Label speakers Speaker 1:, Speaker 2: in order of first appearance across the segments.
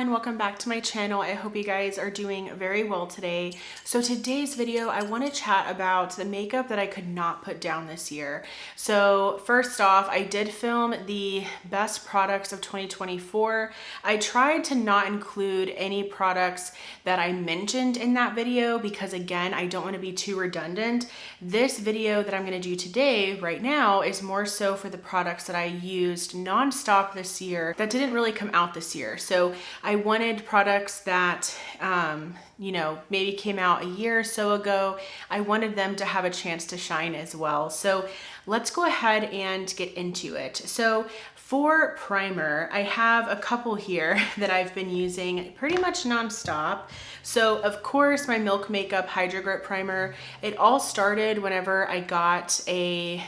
Speaker 1: everyone, welcome back to my channel. I hope you guys are doing very well today. So today's video, I want to chat about the makeup that I could not put down this year. So first off, I did film the best products of 2024. I tried to not include any products that I mentioned in that video because again, I don't want to be too redundant. This video that I'm going to do today right now is more so for the products that I used nonstop this year that didn't really come out this year. So I wanted products that, maybe came out a year or so ago. I wanted them to have a chance to shine as well. So let's go ahead and get into it. So for primer, I have a couple here that I've been using pretty much nonstop. So of course, my Milk Makeup Hydro Grip Primer, it all started whenever I got a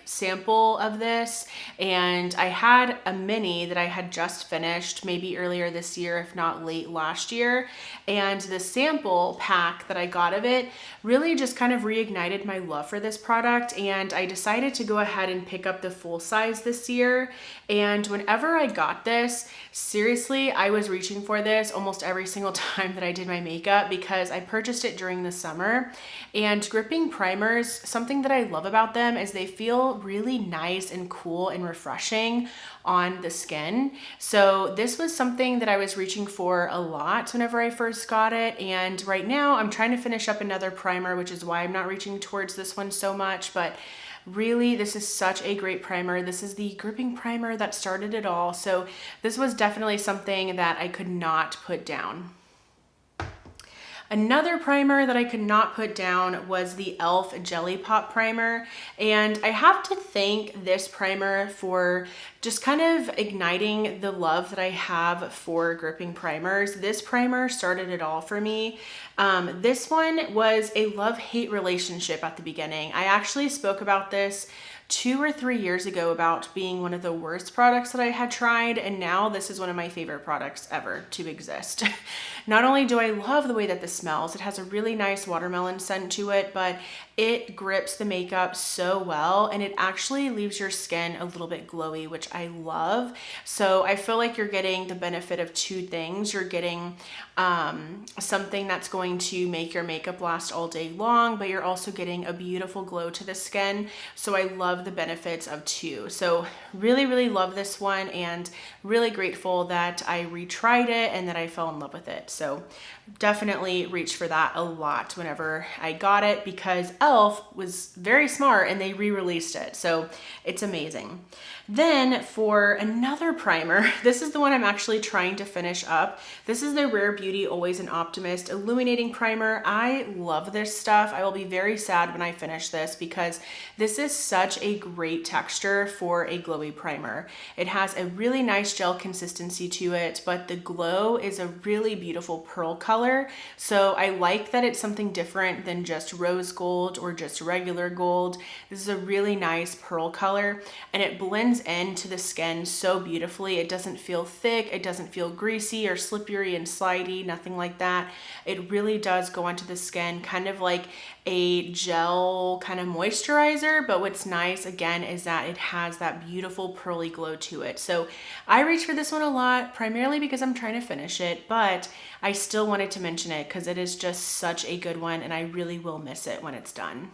Speaker 1: sample of this, and I had a mini that I had just finished maybe earlier this year, if not late last year. And the sample pack that I got of it really just kind of reignited my love for this product. And I decided to go ahead and pick up the full size this year. And whenever I got this, seriously, I was reaching for this almost every single time that I did my makeup because I purchased it during the summer. And gripping primers, something that I love about them is they feel really nice and cool and refreshing on the skin. So this was something that I was reaching for a lot whenever I first got it. And right now I'm trying to finish up another primer, which is why I'm not reaching towards this one so much. But really, this is such a great primer. This is the gripping primer that started it all. So this was definitely something that I could not put down. Another primer that I could not put down was the e.l.f. Jelly Pop Primer. And I have to thank this primer for just kind of igniting the love that I have for gripping primers. This primer started it all for me. This one was a love-hate relationship at the beginning. I actually spoke about this 2 or 3 years ago about being one of the worst products that I had tried, and now this is one of my favorite products ever to exist. Not only do I love the way that this smells, it has a really nice watermelon scent to it, but it grips the makeup so well, and it actually leaves your skin a little bit glowy, which I love. So I feel like you're getting the benefit of two things. You're getting something that's going to make your makeup last all day long, but you're also getting a beautiful glow to the skin. So I love the benefits of two. So really, really love this one, and really grateful that I retried it and that I fell in love with it. So definitely reached for that a lot whenever I got it because e.l.f. was very smart and they re-released it. So it's amazing. Then for another primer, this is the one I'm actually trying to finish up. This is the Rare Beauty Always an Optimist Illuminating Primer. I love this stuff. I will be very sad when I finish this because this is such a great texture for a glowy primer. It has a really nice gel consistency to it, but the glow is a really beautiful pearl color. So I like that it's something different than just rose gold or just regular gold. This is a really nice pearl color, and it blends into the skin so beautifully. It doesn't feel thick, it doesn't feel greasy or slippery and slidey, nothing like that. It really does go onto the skin kind of like a gel kind of moisturizer, but what's nice again is that it has that beautiful pearly glow to it. So I reach for this one a lot, primarily because I'm trying to finish it, but I still wanted to mention it because it is just such a good one and I really will miss it when it's done.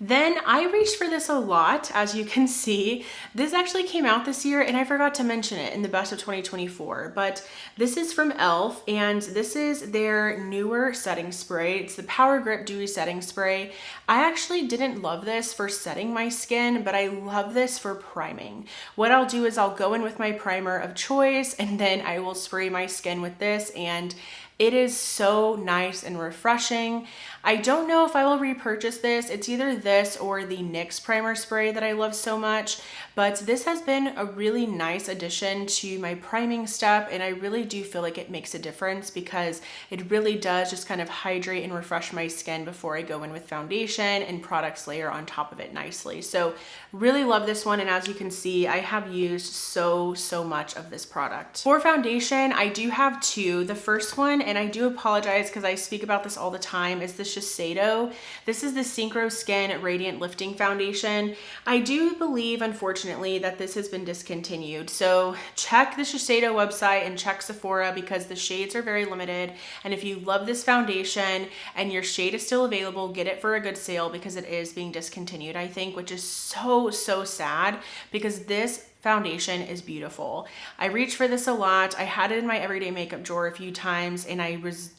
Speaker 1: Then I reached for this a lot, as you can see. This actually came out this year and I forgot to mention it in the best of 2024, but this is from e.l.f. and this is their newer setting spray. It's the Power Grip Dewy Setting Spray. I actually didn't love this for setting my skin, but I love this for priming. What I'll do is I'll go in with my primer of choice and then I will spray my skin with this, and it is so nice and refreshing. I don't know if I will repurchase this. It's either this or the NYX primer spray that I love so much, but this has been a really nice addition to my priming step, and I really do feel like it makes a difference because it really does just kind of hydrate and refresh my skin before I go in with foundation, and products layer on top of it nicely. So really love this one, and as you can see, I have used so much of this product. For foundation, I do have two. The first one and I do apologize because I speak about this all the time, is the Shiseido. This is the Synchro Skin Radiant Lifting Foundation. I do believe, unfortunately, that this has been discontinued. So check the Shiseido website and check Sephora because the shades are very limited. And if you love this foundation and your shade is still available, get it for a good sale because it is being discontinued, I think, which is so sad because this foundation is beautiful. I reach for this a lot. I had it in my everyday makeup drawer a few times and I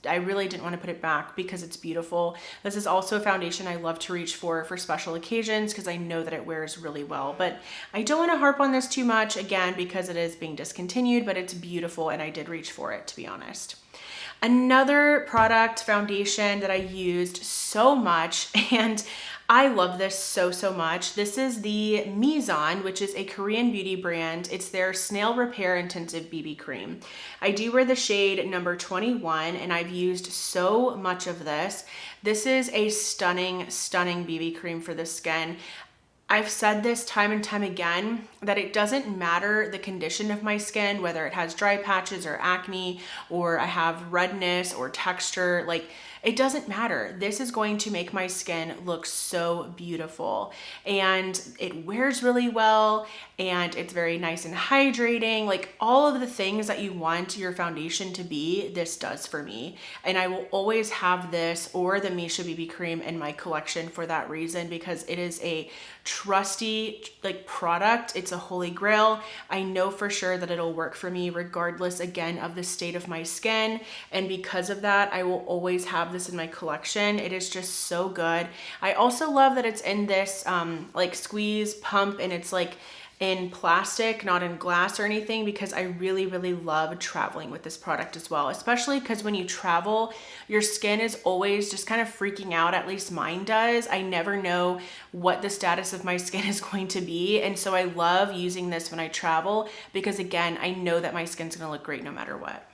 Speaker 1: really didn't want to put it back because it's beautiful. This is also a foundation I love to reach for special occasions because I know that it wears really well, but I don't want to harp on this too much again because it is being discontinued, but it's beautiful and I did reach for it, to be honest. Another product foundation that I used so much, and I love this so much. This is the Mizon, which is a Korean beauty brand. It's their Snail Repair Intensive BB Cream. I do wear the shade number 21 and I've used so much of this. This is a stunning BB cream for the skin. I've said this time and time again that it doesn't matter the condition of my skin, whether it has dry patches or acne, or I have redness or texture, like it doesn't matter. This is going to make my skin look so beautiful and it wears really well and it's very nice and hydrating. Like all of the things that you want your foundation to be, this does for me. And I will always have this or the Misha BB cream in my collection for that reason because it is a trusty product. It's a holy grail. I know for sure that it'll work for me regardless again of the state of my skin. And because of that, I will always have this in my collection. It is just so good. I also love that it's in this squeeze pump and it's like in plastic, not in glass or anything, because I really love traveling with this product as well, especially because when you travel, your skin is always just kind of freaking out. At least mine does. I never know what the status of my skin is going to be. And so I love using this when I travel because again, I know that my skin's gonna look great no matter what.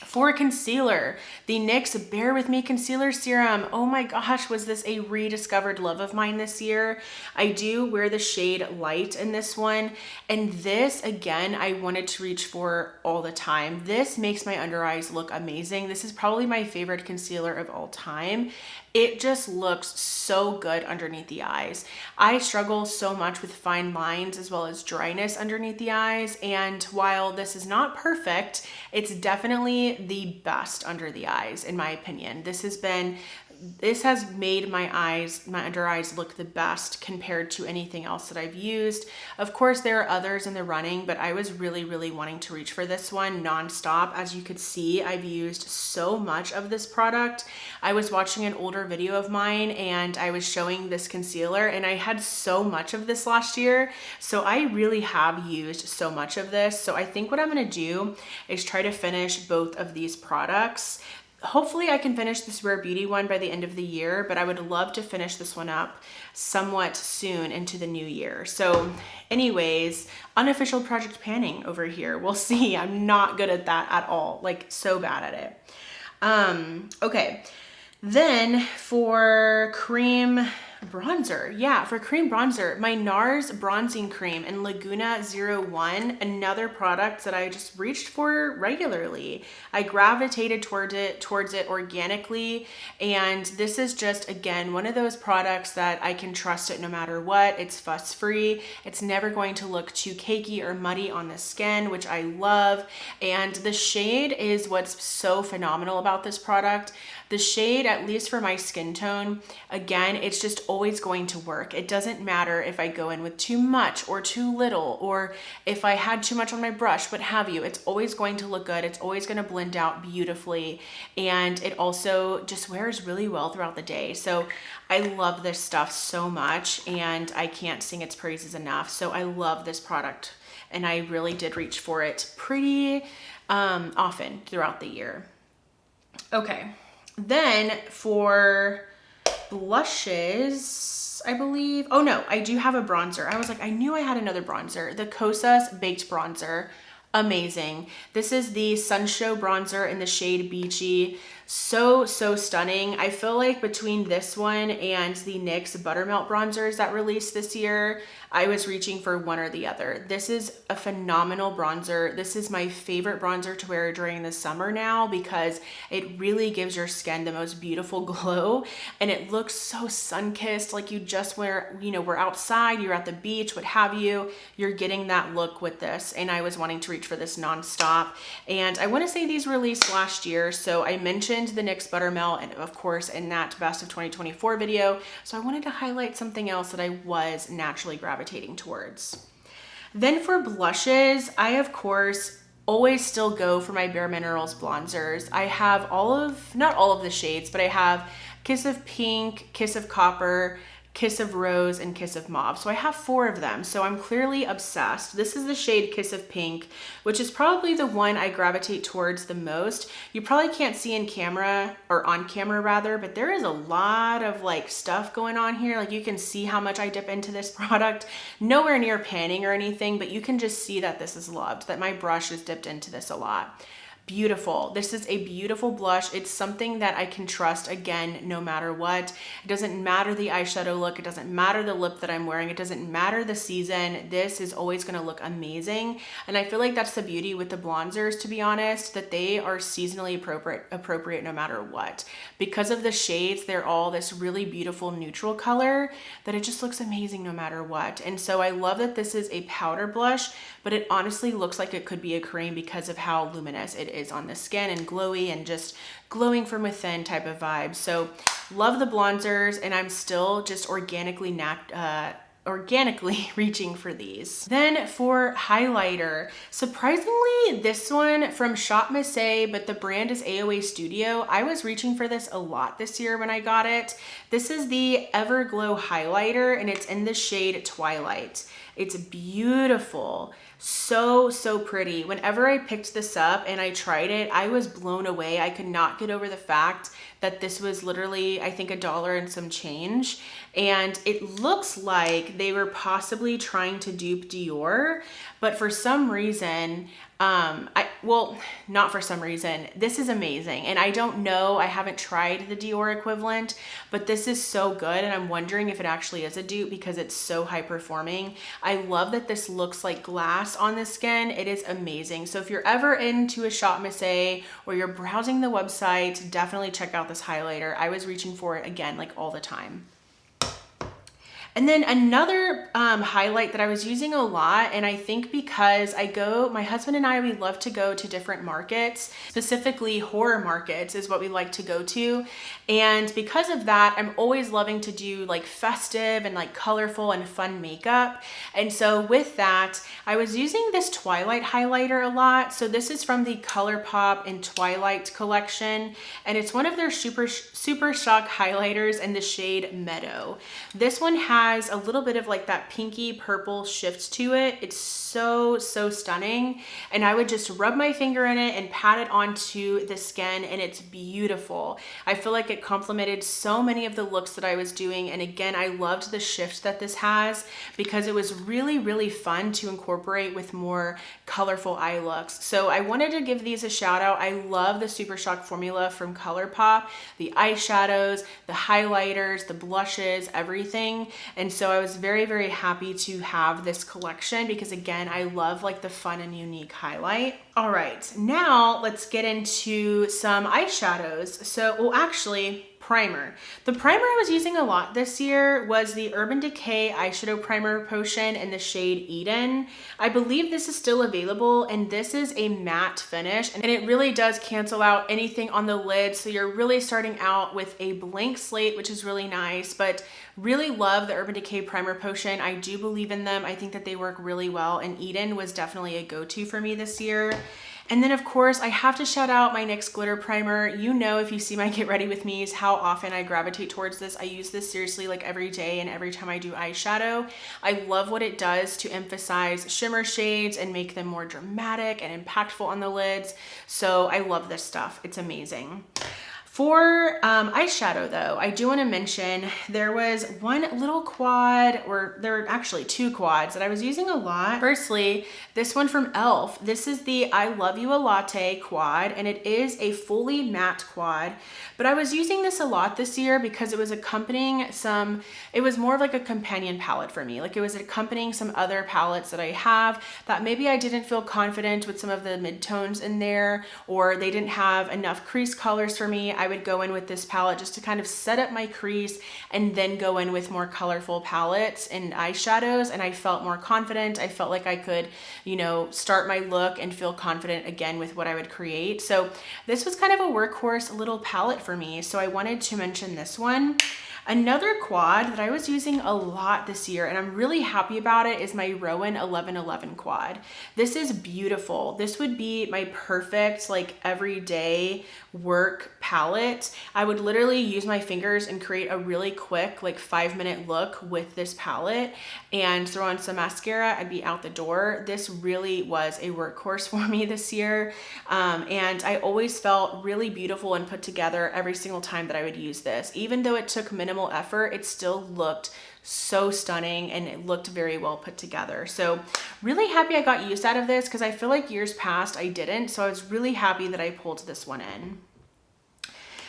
Speaker 1: For concealer, the NYX Bare With Me Concealer Serum. Oh my gosh, was this a rediscovered love of mine this year? I do wear the shade Light in this one. And this, again, I wanted to reach for all the time. This makes my under eyes look amazing. This is probably my favorite concealer of all time. It just looks so good underneath the eyes. I struggle so much with fine lines as well as dryness underneath the eyes. And while this is not perfect, it's definitely the best under the eyes, in my opinion. This has made my under eyes look the best compared to anything else that I've used. Of course, there are others in the running, but I was really wanting to reach for this one nonstop. As you could see, I've used so much of this product. I was watching an older video of mine and I was showing this concealer and I had so much of this last year. So I really have used so much of this. So I think what I'm gonna do is try to finish both of these products. Hopefully I can finish this Rare Beauty one by the end of the year, but I would love to finish this one up somewhat soon into the new year. So anyways, unofficial project panning over here. We'll see. I'm not good at that at all, like so bad at it. Okay. Then for cream bronzer, for cream bronzer, my NARS bronzing cream in Laguna 01, another product that I just reached for regularly. I gravitated towards it organically, and this is just, again, one of those products that I can trust it no matter what. It's fuss free. It's never going to look too cakey or muddy on the skin, which I love, and the shade is what's so phenomenal about this product. The shade, at least for my skin tone, again, it's just always going to work. It doesn't matter if I go in with too much or too little, or if I had too much on my brush, what have you. It's always going to look good. It's always going to blend out beautifully. And it also just wears really well throughout the day. So I love this stuff so much and I can't sing its praises enough. So I love this product and I really did reach for it pretty often throughout the year. Okay. Then for blushes, I believe, oh no, I do have a bronzer. I was like, I knew I had another bronzer. The Kosas Baked Bronzer, amazing. This is the Sunshow bronzer in the shade Beachy. So stunning. I feel like between this one and the NYX Buttermelt bronzers that released this year, I was reaching for one or the other. This is a phenomenal bronzer. This is my favorite bronzer to wear during the summer now because it really gives your skin the most beautiful glow, and it looks so sun-kissed, like you just wear, you know, we're outside, you're at the beach, what have you, you're getting that look with this. And I was wanting to reach for this nonstop. And I want to say these released last year, so I mentioned the NYX Buttermelt, and of course in that Best of 2024 video. So I wanted to highlight something else that I was naturally gravitating towards. Then for blushes, I of course always still go for my Bare Minerals bronzers. I have not all of the shades, but I have Kiss of Pink, Kiss of Copper, Kiss of Rose, and Kiss of Mauve. So I have 4 of them. So I'm clearly obsessed. This is the shade Kiss of Pink, which is probably the one I gravitate towards the most. You probably can't see in camera, or on camera rather, but there is a lot of like stuff going on here. Like you can see how much I dip into this product. Nowhere near panning or anything, but you can just see that this is loved, that my brush is dipped into this a lot. Beautiful. This is a beautiful blush. It's something that I can trust, again, no matter what. It doesn't matter the eyeshadow look. It doesn't matter the lip that I'm wearing. It doesn't matter the season. This is always going to look amazing. And I feel like that's the beauty with the bronzers, to be honest, that they are seasonally appropriate no matter what. Because of the shades, they're all this really beautiful neutral color that it just looks amazing no matter what. And so I love that this is a powder blush, but it honestly looks like it could be a cream because of how luminous it is on the skin and glowy and just glowing from within type of vibe. So love the bronzers, and I'm still just organically reaching for these. Then for highlighter, surprisingly, this one from Shop Missy, but the brand is AOA Studio. I was reaching for this a lot this year when I got it. This is the Everglow highlighter, and it's in the shade Twilight. It's beautiful. So pretty. Whenever I picked this up and I tried it, I was blown away. I could not get over the fact that this was literally, I think, $1 and some change. And it looks like they were possibly trying to dupe Dior, but for some reason, not for some reason, this is amazing. And I don't know, I haven't tried the Dior equivalent, but this is so good. And I'm wondering if it actually is a dupe because it's so high performing. I love that this looks like glass on the skin. It is amazing. So if you're ever into a Shop Missy or you're browsing the website, definitely check out this highlighter. I was reaching for it again, like all the time. And then another highlight that I was using a lot, and I think because my husband and I, we love to go to different markets, specifically horror markets is what we like to go to. And because of that, I'm always loving to do like festive and like colorful and fun makeup. And so with that, I was using this Twilight highlighter a lot. So this is from the ColourPop and Twilight collection, and it's one of their Super Shock highlighters in the shade Meadow. This one has a little bit of like that pinky purple shift to it. It's so stunning, and I would just rub my finger in it and pat it onto the skin, and it's beautiful. I feel like it complemented so many of the looks that I was doing, and again, I loved the shift that this has because it was really fun to incorporate with more colorful eye looks. So I wanted to give these a shout out. I love the Super Shock formula from ColourPop, the eyeshadows, the highlighters, the blushes, everything. And so I was very happy to have this collection because again, I love like the fun and unique highlight. All right, now let's get into some eyeshadows. So, well, actually, primer. The primer I was using a lot this year was the Urban Decay Eyeshadow Primer Potion in the shade Eden. I believe this is still available, and this is a matte finish, and it really does cancel out anything on the lid, so you're really starting out with a blank slate, which is really nice, but really love the Urban Decay Primer Potion. I do believe in them. I think that they work really well, and Eden was definitely a go-to for me this year. And then of course, I have to shout out my NYX Glitter Primer. You know, if you see my Get Ready With Me's, how often I gravitate towards this. I use this seriously like every day and every time I do eyeshadow. I love what it does to emphasize shimmer shades and make them more dramatic and impactful on the lids. So I love this stuff. It's amazing. For eyeshadow though, I do want to mention there was one little quad, or there were actually two quads that I was using a lot. Firstly, this one from e.l.f. This is the I Love You a Latte quad, and it is a fully matte quad. But I was using this a lot this year because it was accompanying some, it was more of like a companion palette for me. Like it was accompanying some other palettes that I have that maybe I didn't feel confident with some of the midtones in there, or they didn't have enough crease colors for me. I would go in with this palette just to kind of set up my crease and then go in with more colorful palettes and eyeshadows, and I felt more confident. I felt like I could, you know, start my look and feel confident again with what I would create. So this was kind of a workhorse little palette for me, so I wanted to mention this one. Another quad that I was using a lot this year, and I'm really happy about it, is my Rowan 1111 quad. This is beautiful. This would be my perfect like everyday work palette. I would literally use my fingers and create a really quick like 5-minute look with this palette and throw on some mascara. I'd be out the door. This really was a workhorse for me this year. And I always felt really beautiful and put together every single time that I would use this. Even though it took minimal effort, it still looked so stunning and it looked very well put together. So really happy I got use out of this because I feel like years past I didn't. So I was really happy that I pulled this one in.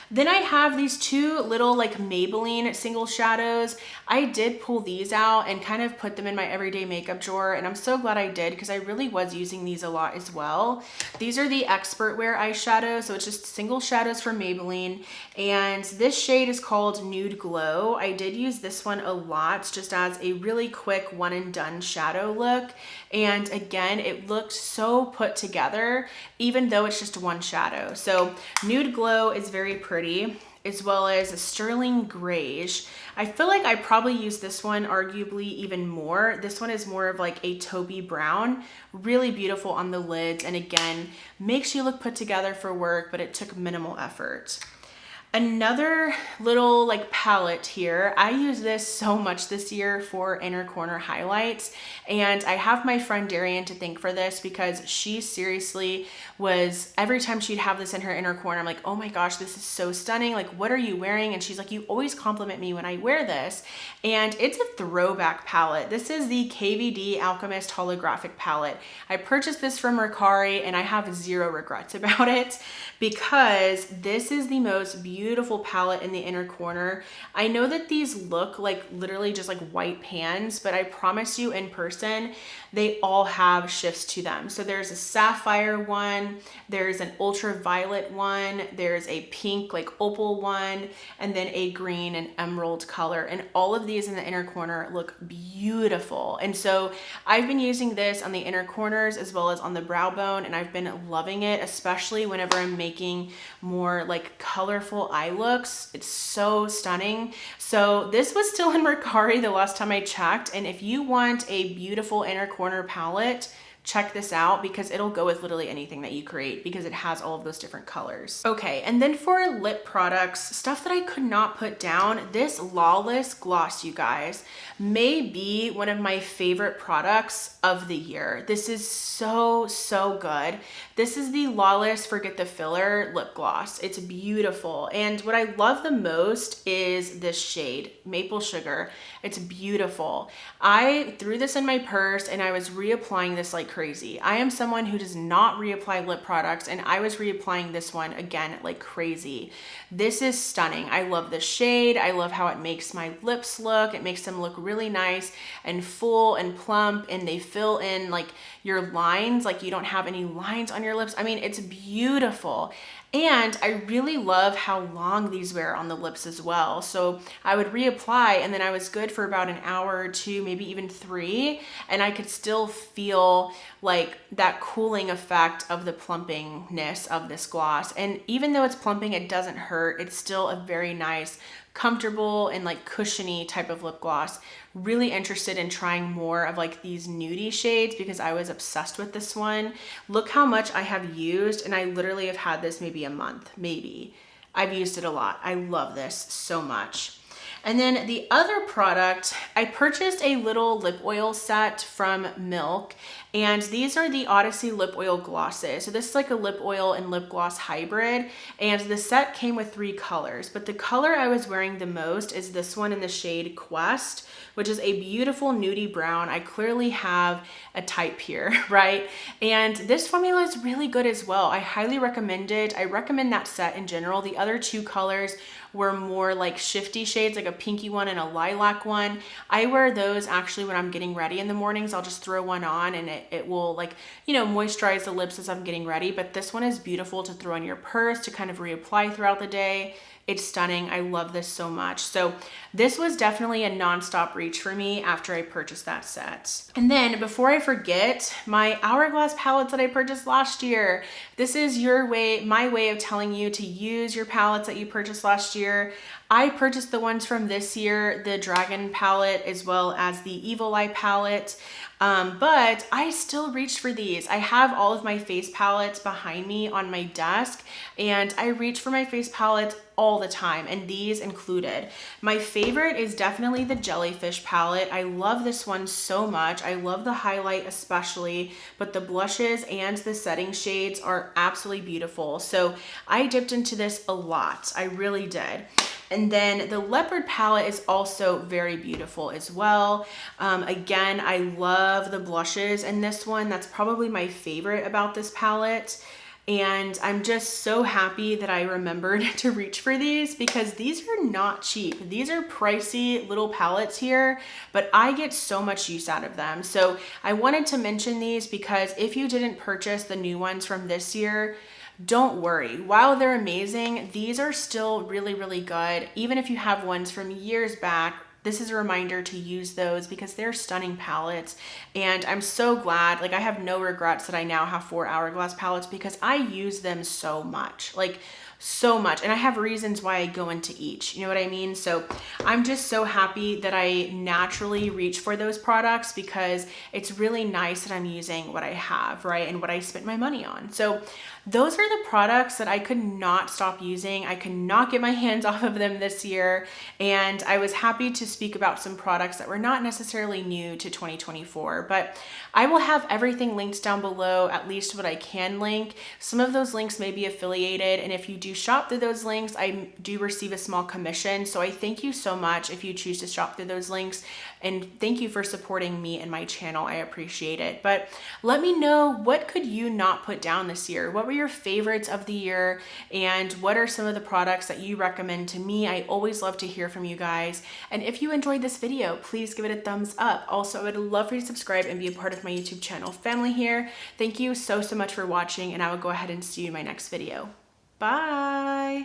Speaker 1: Then I have these two little like Maybelline single shadows. I did pull these out and kind of put them in my everyday makeup drawer, and I'm so glad I did because I really was using these a lot as well. These are the Expert Wear eyeshadow, so it's just single shadows from Maybelline, and this shade is called Nude Glow. I did use this one a lot just as a really quick one and done shadow look, and again, it looked so put together even though it's just one shadow. So Nude Glow is very pretty, as well as a sterling grayish. I feel like I probably use this one arguably even more. This one is more of like a taupey brown, really beautiful on the lids, and again, makes you look put together for work, but it took minimal effort. Another little like palette here. I use this so much this year for inner corner highlights, and I have my friend Darian to thank for this because she seriously was, every time she'd have this in her inner corner, I'm like, oh my gosh, this is so stunning. Like, what are you wearing? And she's like, you always compliment me when I wear this. And it's a throwback palette. This is the KVD Alchemist Holographic Palette. I purchased this from Mercari and I have zero regrets about it because this is the most beautiful palette in the inner corner. I know that these look like literally just like white pans, but I promise you in person, they all have shifts to them. So there's a sapphire one, there's an ultraviolet one, there's a pink like opal one, and then a green and emerald color. And all of these in the inner corner look beautiful. And so I've been using this on the inner corners as well as on the brow bone, and I've been loving it, especially whenever I'm making more like colorful eye looks. It's so stunning. So this was still in Mercari the last time I checked, and if you want a beautiful inner corner palette, check this out because it'll go with literally anything that you create because it has all of those different colors. Okay, and then for lip products, stuff that I could not put down, this Lawless gloss, you guys, may be one of my favorite products of the year. This is so, so good. This is the Lawless Forget the Filler lip gloss. It's beautiful. And what I love the most is this shade, Maple Sugar. It's beautiful. I threw this in my purse and I was reapplying this like crazy. I am someone who does not reapply lip products, and I was reapplying this one again like crazy. This is stunning. I love the shade. I love how it makes my lips look. It makes them look really nice and full and plump, and they fill in like your lines, like you don't have any lines on your lips. I mean, it's beautiful. And I really love how long these wear on the lips as well. So I would reapply and then I was good for about an hour or two, maybe even 3, and I could still feel like that cooling effect of the plumpingness of this gloss. And even though it's plumping, it doesn't hurt. It's still a very nice, comfortable and like cushiony type of lip gloss. Really interested in trying more of like these nudie shades because I was obsessed with this one. Look how much I have used, and I literally have had this maybe a month, maybe. I've used it a lot. I love this so much. And then the other product, I purchased a little lip oil set from Milk, And these are the Odyssey Lip Oil Glosses. So this is like a lip oil and lip gloss hybrid. And the set came with 3 colors, but the color I was wearing the most is this one in the shade Quest, which is a beautiful nudie brown. I clearly have a type here, right? And this formula is really good as well. I highly recommend it. I recommend that set in general. The other 2 colors were more like shifty shades, like a pinky one and a lilac one. I wear those actually when I'm getting ready in the mornings. I'll just throw one on and it will, like, you know, moisturize the lips as I'm getting ready. But this one is beautiful to throw in your purse to kind of reapply throughout the day. It's stunning. I love this so much. So this was definitely a nonstop reach for me after I purchased that set. And then before I forget, my Hourglass palettes that I purchased last year. This is my way of telling you to use your palettes that you purchased last year. I purchased the ones from this year, the Dragon palette as well as the Evil Eye palette. But I still reached for these. I have all of my face palettes behind me on my desk, and I reach for my face palettes all the time, and these included. My favorite is definitely the Jellyfish palette. I love this one so much. I love the highlight especially, but the blushes and the setting shades are absolutely beautiful. So I dipped into this a lot. I really did. And then the Leopard palette is also very beautiful as well. Again, I love the blushes in this one. That's probably my favorite about this palette. And I'm just so happy that I remembered to reach for these because these are not cheap. These are pricey little palettes here, but I get so much use out of them. So I wanted to mention these because if you didn't purchase the new ones from this year, don't worry. While they're amazing, these are still really, really good. Even if you have ones from years back, this is a reminder to use those because they're stunning palettes. And I'm so glad, like I have no regrets that I now have 4 Hourglass palettes because I use them so much, like so much. And I have reasons why I go into each, you know what I mean? So I'm just so happy that I naturally reach for those products because it's really nice that I'm using what I have, right? And what I spent my money on. So those are the products that I could not stop using. I could not get my hands off of them this year. And I was happy to speak about some products that were not necessarily new to 2024, but I will have everything linked down below, at least what I can link. Some of those links may be affiliated. And if you do shop through those links, I do receive a small commission. So I thank you so much if you choose to shop through those links. And thank you for supporting me and my channel. I appreciate it. But let me know, what could you not put down this year? What were your favorites of the year? And what are some of the products that you recommend to me? I always love to hear from you guys. And if you enjoyed this video, please give it a thumbs up. Also, I would love for you to subscribe and be a part of my YouTube channel family here. Thank you so much for watching, and I will go ahead and see you in my next video. Bye.